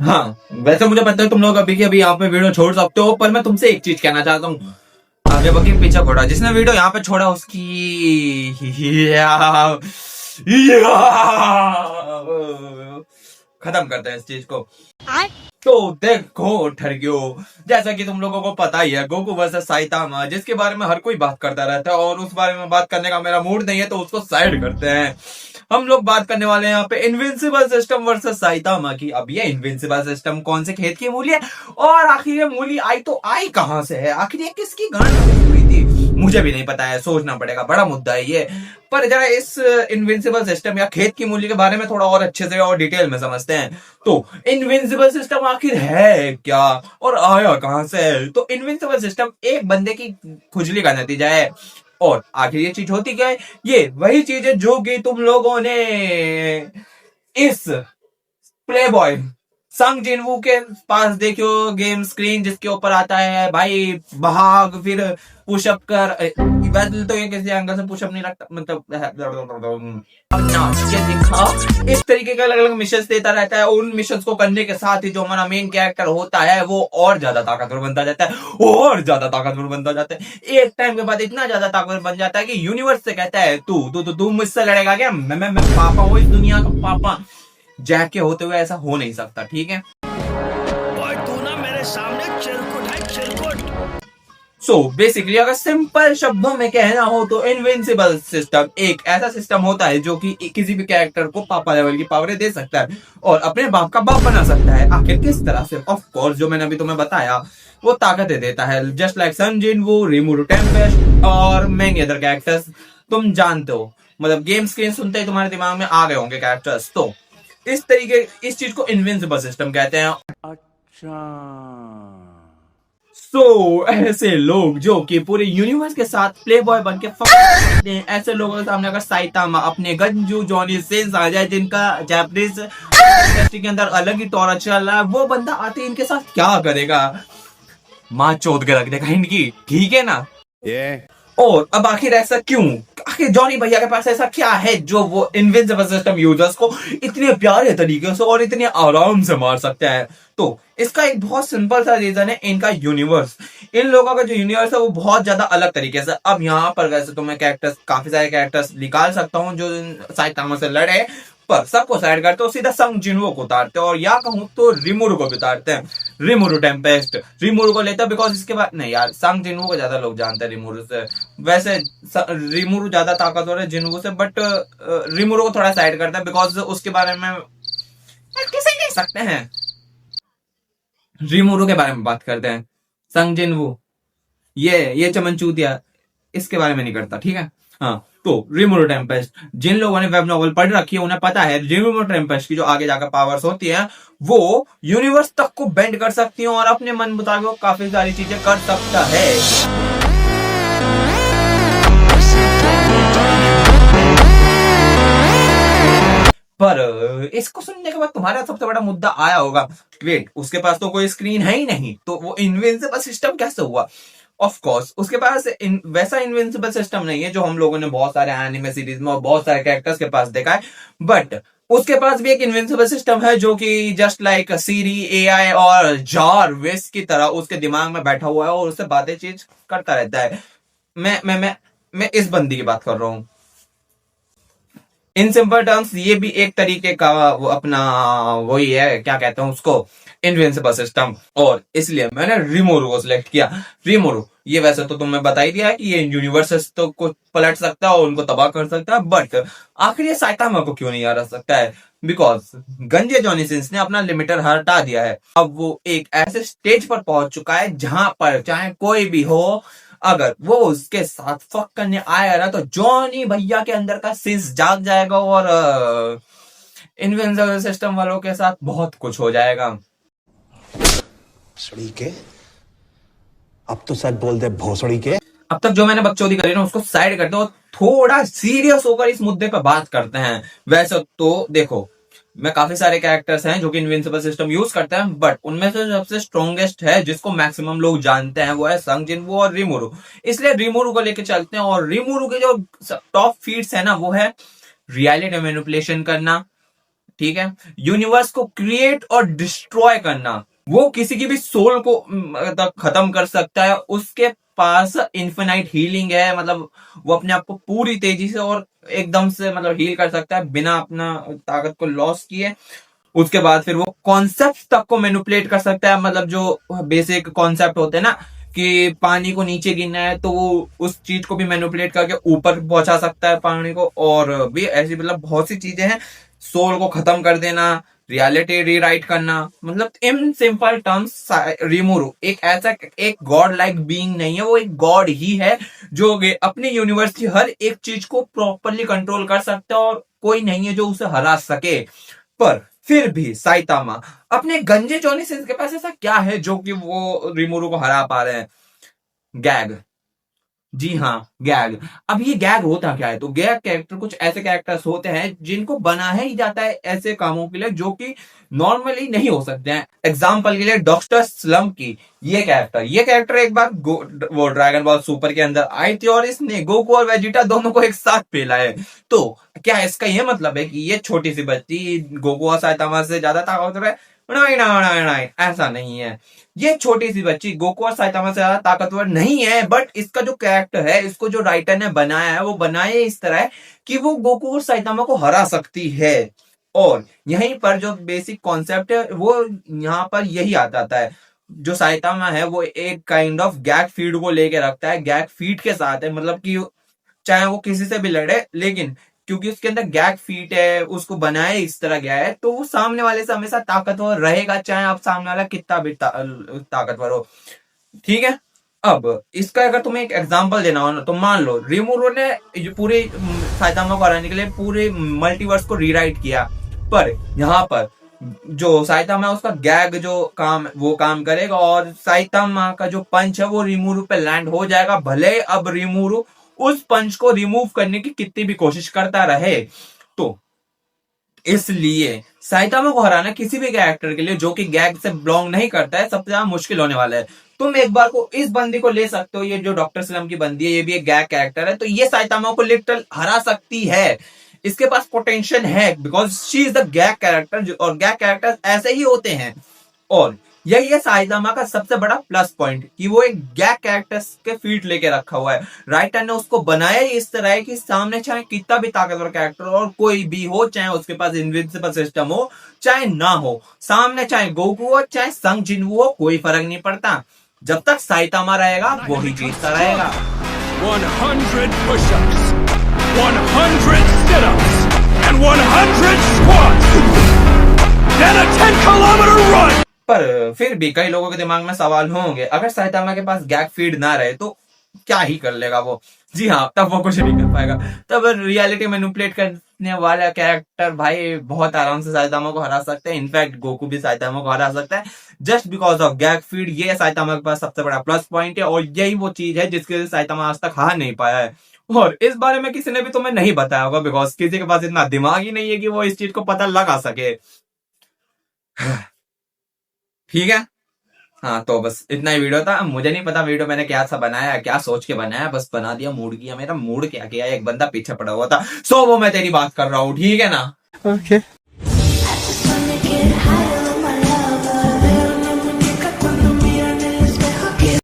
हाँ, वैसे मुझे पता है तुम लोग अभी की अभी यहाँ पे वीडियो छोड़ सकते हो, पर मैं तुमसे एक चीज कहना चाहता हूँ। आगे बकी पीछे छोड़ा, जिसने वीडियो यहाँ पे छोड़ा उसकी खत्म करते हैं इस चीज को। तो देखो ठरगियो, जैसा कि तुम लोगों को पता ही है, गोकू वर्सेस साइतामा, जिसके बारे में हर कोई बात करता रहता है और उस बारे में बात करने का मेरा मूड नहीं है, तो उसको साइड करते हैं। हम लोग बात करने वाले हैं यहाँ पे इनविंसिबल सिस्टम वर्सेस साइतामा की। अब ये इनविंसिबल सिस्टम कौन से खेत की मूली है और आखिर ये मूली आई तो आई कहां से है, आखिर ये किसकी गांड हुई थी, मुझे भी नहीं पता है, सोचना पड़ेगा, बड़ा मुद्दा है ये। पर जरा इस इनविंसिबल सिस्टम या खेत की मूली के बारे में थोड़ा और अच्छे से और डिटेल में समझते हैं। तो इनविंसिबल सिस्टम आखिर है क्या और आया कहां से है? तो इनविंसिबल सिस्टम एक बंदे की खुजली का नतीजा है। और आखिर ये चीज होती क्या है? ये वही चीज है जो कि तुम लोगों ने इस प्ले बॉय संग जिनवू के पास देखो, गेम स्क्रीन जिसके ऊपर आता है भाई भाग फिर पुशअप कर। वैसे तो ये किसी एंगल से पुशअप नहीं लगता, मतलब ये दिखा, इस तरीके के अलग अलग मिशन देता रहता है। उन मिशन को करने के साथ ही जो हमारा मेन कैरेक्टर होता है वो और ज्यादा ताकतवर बनता जाता है, और ज्यादा ताकतवर बनता जाता है। एक टाइम के बाद इतना ज्यादा ताकतवर बन जाता है कि यूनिवर्स से कहता है तू मुझसे लड़ेगा क्या? मैं पापा हूँ इस दुनिया का पापा। जैक के होते हुए ऐसा हो नहीं सकता, ठीक है। तू ना मेरे सामने चिरकुट है, चिरकुट। सो बेसिकली अगर सिंपल शब्दों में कहना हो तो इनविंसिबल सिस्टम एक ऐसा सिस्टम होता है जो कि किसी भी कैरेक्टर को पापा लेवल की पावर दे सकता है और अपने बाप का बाप बना सकता है। आखिर किस तरह से? ऑफ कोर्स जो मैंने अभी तुम्हें बताया वो ताकतें देता है, जस्ट लाइक सन जिनवू, रिमूरो टेम्पेस्ट और मेनी अदर कैरेक्टर्स तुम जानते हो। मतलब गेम स्क्रीन सुनते ही तुम्हारे दिमाग में आ गए होंगे कैरेक्टर्स। तो इस तरीके इस चीज को इनविंसिबल सिस्टम कहते हैं। अच्छा। ऐसे लोग जो कि पूरे यूनिवर्स के साथ प्ले बॉय बन के करते हैं, ऐसे लोगों के सामने अगर साइतामा अपने गंजू जॉनी सिंस आ जाए, जिनका जापानीज इंडस्ट्री के अंदर अलग ही तौर चल रहा है, वो बंदा आते इनके साथ क्या करेगा? माँ चोद के रख देगा इनकी, ठीक है ना? और अब आखिर ऐसा क्यों? आखिर जॉनी भैया के पास ऐसा क्या है जो वो इनविंसिबल सिस्टम यूजर्स को इतने प्यारे तरीके से और इतने आराम से मार सकता है? तो इसका एक बहुत सिंपल सा रीजन है, इनका यूनिवर्स। इन लोगों का जो यूनिवर्स है वो बहुत ज्यादा अलग तरीके से। अब यहाँ पर वैसे तो मैं कैरेक्टर्स, काफी सारे कैरेक्टर्स निकाल सकता हूँ जो साइतामा से लड़े, पर सबको साइड करते हो सीधा संग जिनवो को उतारते हो, और या कहूं तो रिमोरू को भी उतारते हैं। रिमोरू टेम्पेस्ट रिमोरू को लेता है बिकॉज इसके बाद नहीं यार, संग जिनवो को ज्यादा लोग जानते हैं रिमोरू से। वैसे रिमोरू ज्यादा ताकतवर है जिनवो से, बट रिमोरू को थोड़ा साइड करता है बिकॉज उसके बारे में किसे कह सकते हैं। रिमोरू के बारे में बात करते हैं। संग जिनवू ये चमनचूतिया, इसके बारे में नहीं करता, ठीक है। हाँ, तो रिमोरो टेम्पेस्ट, जिन लोगों ने वेब नॉवल पढ़ रखी है उन्हें पता है रिमोरो टेम्पेस्ट की जो आगे जाकर पावर्स होती हैं वो यूनिवर्स तक को बेंड कर सकती हैं और अपने मन मुताबिक काफी सारी चीजें कर सकता है। पर इसको सुनने के बाद तुम्हारा सबसे बड़ा मुद्दा आया होगा, वेट उसके पास तो कोई स्क्रीन है ही नहीं, तो वो इनविंसिबल सिस्टम कैसे हुआ? ऑफ कोर्स उसके पास वैसा इनविंसिबल सिस्टम नहीं है जो हम लोगों ने बहुत सारे एनिमे सीरीज में और बहुत सारे कैरेक्टर्स के पास देखा है, बट उसके पास भी एक इनविंसिबल सिस्टम है जो कि जस्ट लाइक सीरी, एआई और जारविस की तरह उसके दिमाग में बैठा हुआ है और उससे बातें चीज करता रहता है। मैं इस बंदी की बात कर रहा हूं। इन सिंपल टर्म्स ये भी एक तरीके का वो अपना वही है, क्या कहते हैं उसको, इनविंसिबल सिस्टम। और इसलिए मैंने रिमोरू को सिलेक्ट किया। रिमोरू ये वैसे तो तुम्हें बता ही दिया है कि ये यूनिवर्सेस तो को पलट सकता है और उनको तबाह कर सकता है, बट आखिर ये साइतामा को क्यों नहीं हरा सकता है? बिकॉज गंजे जॉनी सिंस ने अपना लिमिटर हटा दिया है। अब वो एक ऐसे स्टेज पर पहुंच चुका है जहां पर चाहे कोई भी हो, अगर वो उसके साथ फक करने आया ना तो जॉनी भैया के अंदर का सेंस जाग जाएगा और इनविंसिबल सिस्टम वालों के साथ बहुत कुछ हो जाएगा। भोसड़ी के, अब तो सच बोल दे भोसड़ी के। अब तक जो मैंने बकचोदी करी ना उसको साइड करते हो, थोड़ा सीरियस होकर इस मुद्दे पर बात करते हैं। वैसे तो देखो, मैं काफी सारे कैरेक्टर्स हैं जो कि इनविंसिबल सिस्टम यूज करते हैं, बट उनमें से सबसे स्ट्रॉन्गेस्ट है जिसको मैक्सिमम लोग जानते हैं वो है संग जिनवू और रिमोरू। इसलिए रिमोरू को लेके चलते हैं। और रिमोरू के जो टॉप फीट्स है ना वो है रियलिटी मैनिपुलेशन करना, ठीक है, यूनिवर्स को क्रिएट और डिस्ट्रॉय करना, वो किसी की भी सोल को मतलब खत्म कर सकता है। उसके पास इन्फिनाइट हीलिंग है, मतलब वो अपने आप को पूरी तेजी से और एकदम से मतलब हील कर सकता है बिना अपना ताकत को लॉस किए। उसके बाद फिर वो कॉन्सेप्ट तक को मैनिपुलेट कर सकता है, मतलब जो बेसिक कॉन्सेप्ट होते हैं ना कि पानी को नीचे गिरना है, तो वो उस चीज को भी मैनिपुलेट करके ऊपर पहुंचा सकता है पानी को। और भी ऐसी मतलब बहुत सी चीजें हैं, सोल को खत्म कर देना, रियलिटी रीराइट करना, मतलब इन सिंपल टर्म्स रिमूरो एक ऐसा एक गॉड लाइक बीइंग नहीं है, वो एक गॉड ही है जो अपने यूनिवर्स की हर एक चीज को प्रॉपरली कंट्रोल कर सकता है और कोई नहीं है जो उसे हरा सके। पर फिर भी साइतामा अपने गंजे चौने से के पास ऐसा क्या है जो कि वो रिमोरू को हरा पा रहे हैं? गैग। जी हाँ, गैग। अब ये गैग होता क्या है? तो गैग कैरेक्टर कुछ ऐसे कैरेक्टर्स होते हैं जिनको बनाया ही जाता है ऐसे कामों के लिए जो कि नॉर्मली नहीं हो सकते हैं। एग्जाम्पल के लिए डॉक्टर स्लम्प की ये कैरेक्टर एक बार वो ड्रैगन बॉल सुपर के अंदर आई थी और इसने गोकू और वेजिटा दोनों को एक साथ पेला है। तो क्या इसका ये मतलब है कि ये छोटी सी बच्ची गोकू और साइतामा से ज्यादा ताकतवर है? नहीं नहीं नहीं, ऐसा नहीं है। ये छोटी सी बच्ची गोकू और साइतामा से ज्यादा ताकतवर नहीं है, बट इसका जो कैरेक्टर है, इसको जो राइटर ने बनाया है, वो बनाया इस तरह है कि वो गोकू और साइतामा को हरा सकती है। और यहीं पर जो बेसिक कॉन्सेप्ट है वो यहाँ पर यही आ जाता है। जो साइतामा है वो एक काइंड ऑफ गैग फीड को लेके रखता है, गैग फीड के साथ है, मतलब कि चाहे वो किसी से भी लड़े, लेकिन क्योंकि उसके अंदर गैग फीट है, उसको बनाया इस तरह गया है, तो वो सामने वाले से हमेशा ताकतवर रहेगा, चाहे आप सामने वाला कितना भी ताकतवर हो। ठीक है, अब इसका अगर तुम्हें एक एग्जांपल देना हो ना, तो मान लो रिमूरो ने ये पूरे साइतामा को हराने के लिए पूरे मल्टीवर्स को रीराइट किया, पर यहाँ पर जो साइतामा है उसका गैग जो काम वो काम करेगा और साइतामा का जो पंच है वो रिमूरो पे लैंड हो जाएगा, भले अब रिमूरो उस पंच को रिमूव करने की कितनी भी कोशिश करता रहे। तो इसलिए साइतामा को हराना किसी भी कैरेक्टर के लिए जो कि गैग से बिलोंग नहीं करता है सबसे ज्यादा मुश्किल होने वाला है। तुम एक बार को इस बंदी को ले सकते हो, ये जो डॉक्टर स्लम की बंदी है, ये भी एक गैग कैरेक्टर है, तो ये साइतामा को लिटरल हरा सकती है। इसके पास पोटेंशियल है because she is the gag character, और गैग कैरेक्टर ऐसे ही होते हैं। और यही है साइतामा का सबसे बड़ा प्लस पॉइंट कि वो एक गैग कैरेक्टर्स के फीट लेके रखा हुआ है। राइटर ने उसको बनाया ही इस तरह है कि सामने चाहे कितना भी ताकतवर कैरेक्टर और कोई भी हो, चाहे उसके पास इनविंसिबल सिस्टम हो चाहे ना हो, सामने चाहे गोकू हो चाहे संग जिनवू हो, कोई फर्क नहीं पड़ता, जब तक साइतामा रहेगा वो ही जीतता रहेगा। 100 push-ups, 100 sit-ups, and 100 squats. Then a 10-kilometer run. पर फिर भी कई लोगों के दिमाग में सवाल होंगे, अगर साइतामा के पास गैग फीड ना रहे तो क्या ही कर लेगा वो? जी हाँ, तब वो कुछ नहीं कर पाएगा। तब रियलिटी मैनिपुलेट करने वाला कैरेक्टर भाई बहुत आराम से साइतामा को हरा सकता है। इनफैक्ट गोकू भी साइतामा को हरा सकता है just because of gag feed. ये साइतामा के पास सबसे बड़ा प्लस पॉइंट है और यही वो चीज है जिसके वजह से साइतामा आज तक हार नहीं पाया है। और इस बारे में किसी ने भी तुम्हें नहीं बताया होगा बिकॉज किसी के पास इतना दिमाग ही नहीं है कि वो इस चीज को पता लगा सके। ठीक है, हाँ तो बस इतना ही वीडियो था। मुझे नहीं पता वीडियो मैंने क्या सा बनाया, क्या सोच के बनाया, बस बना दिया। मूड किया, मेरा मूड क्या किया, एक बंदा पीछे पड़ा हुआ था, सो वो मैं तेरी बात कर रहा हूँ, ठीक है ना? Okay.